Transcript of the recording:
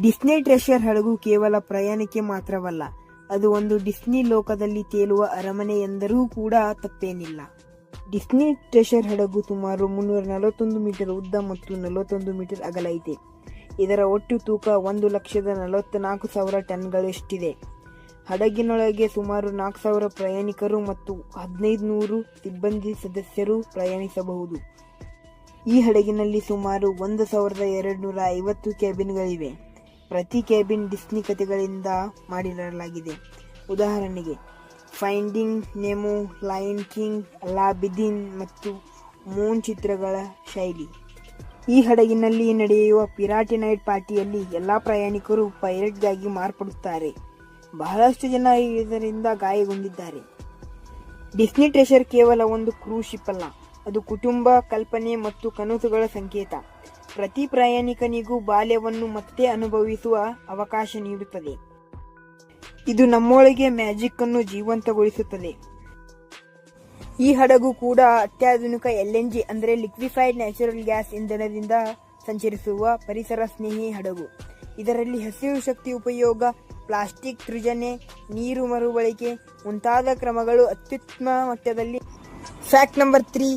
Disney treasure ಹಡಗು ಕೇವಲ ಪ್ರಯಾಣಕ್ಕೆ ಮಾತ್ರವಲ್ಲ, ಅದು ಒಂದು ಡಿಸ್ನಿ ಲೋಕದಲ್ಲಿ ತೇಲುವ ಅರಮನೆ ಎಂದರೂ ಕೂಡ ತಪ್ಪೇನಿಲ್ಲ. ಡಿಸ್ನಿ ಟ್ರೆಷರ್ ಹಡಗು ಸುಮಾರು 341 ಮೀಟರ್ ಉದ್ದ ಮತ್ತು 41 ಮೀಟರ್ ಅಗಲ ಇದೆ. ಇದರ ಒಟ್ಟು ತೂಕ 1,44,000 ಟನ್ಗಳಷ್ಟಿದೆ. ಹಡಗಿನೊಳಗೆ ಸುಮಾರು 4,000 ಪ್ರಯಾಣಿಕರು ಮತ್ತು 1,500 ಸಿಬ್ಬಂದಿ ಸದಸ್ಯರು ಪ್ರಯಾಣಿಸಬಹುದು. ಈ ಹಡಗಿನಲ್ಲಿ ಸುಮಾರು 1,250 ಕ್ಯಾಬಿನ್ಗಳಿವೆ. ಪ್ರತಿ ಕ್ಯಾಬಿನ್ ಡಿಸ್ನಿ ಕಥೆಗಳಿಂದ ಮಾಡಿರಲಾಗಿದೆ. ಉದಾಹರಣೆಗೆ ಫೈಂಡಿಂಗ್ ನೆಮೋ, ಲಯನ್ ಕಿಂಗ್, ಅಲಾದ್ದೀನ್ ಮತ್ತು ಮೂನ್ ಚಿತ್ರಗಳ ಶೈಲಿ. ಈ ಹಡಗಿನಲ್ಲಿ ನಡೆಯುವ ಪಿರಾಟಿ ನೈಟ್ ಪಾರ್ಟಿಯಲ್ಲಿ ಎಲ್ಲಾ ಪ್ರಯಾಣಿಕರು ಪೈರೇಟ್ಗಾಗಿ ಮಾರ್ಪಡುತ್ತಾರೆ. ಬಹಳಷ್ಟು ಜನ ಇದರಿಂದ ಗಾಯಗೊಂಡಿದ್ದಾರೆ. ಡಿಸ್ನಿ ಟ್ರೆಷರ್ ಕೇವಲ ಒಂದು ಕ್ರೂಸ್ ಶಿಪ್ ಅಲ್ಲ, ಅದು ಕುಟುಂಬ, ಕಲ್ಪನೆ ಮತ್ತು ಕನಸುಗಳ ಸಂಕೇತ. ಪ್ರತಿ ಪ್ರಯಾಣಿಕನಿಗೂ ಬಾಲ್ಯವನ್ನು ಮತ್ತೆ ಅನುಭವಿಸುವ ಅವಕಾಶ ನೀಡುತ್ತದೆ. ಇದು ನಮ್ಮೊಳಗೆ ಮ್ಯಾಜಿಕ್ ಅನ್ನು ಜೀವಂತಗೊಳಿಸುತ್ತದೆ. ಈ ಹಡಗು ಕೂಡ ಅತ್ಯಾಧುನಿಕ LNG ಅಂದರೆ ಲಿಕ್ವಿಫೈಡ್ ನ್ಯಾಚುರಲ್ ಗ್ಯಾಸ್ ಇಂಧನದಿಂದ ಸಂಚರಿಸುವ ಪರಿಸರ ಸ್ನೇಹಿ ಹಡಗು. ಇದರಲ್ಲಿ ಹಸಿರು ಶಕ್ತಿ ಉಪಯೋಗ, ಪ್ಲಾಸ್ಟಿಕ್ ತ್ಯಾಜ್ಯ, ನೀರು ಮರುಬಳಕೆ ಮುಂತಾದ ಕ್ರಮಗಳು ಅತ್ಯುತ್ತಮ ಮಟ್ಟದಲ್ಲಿ. Fact number 3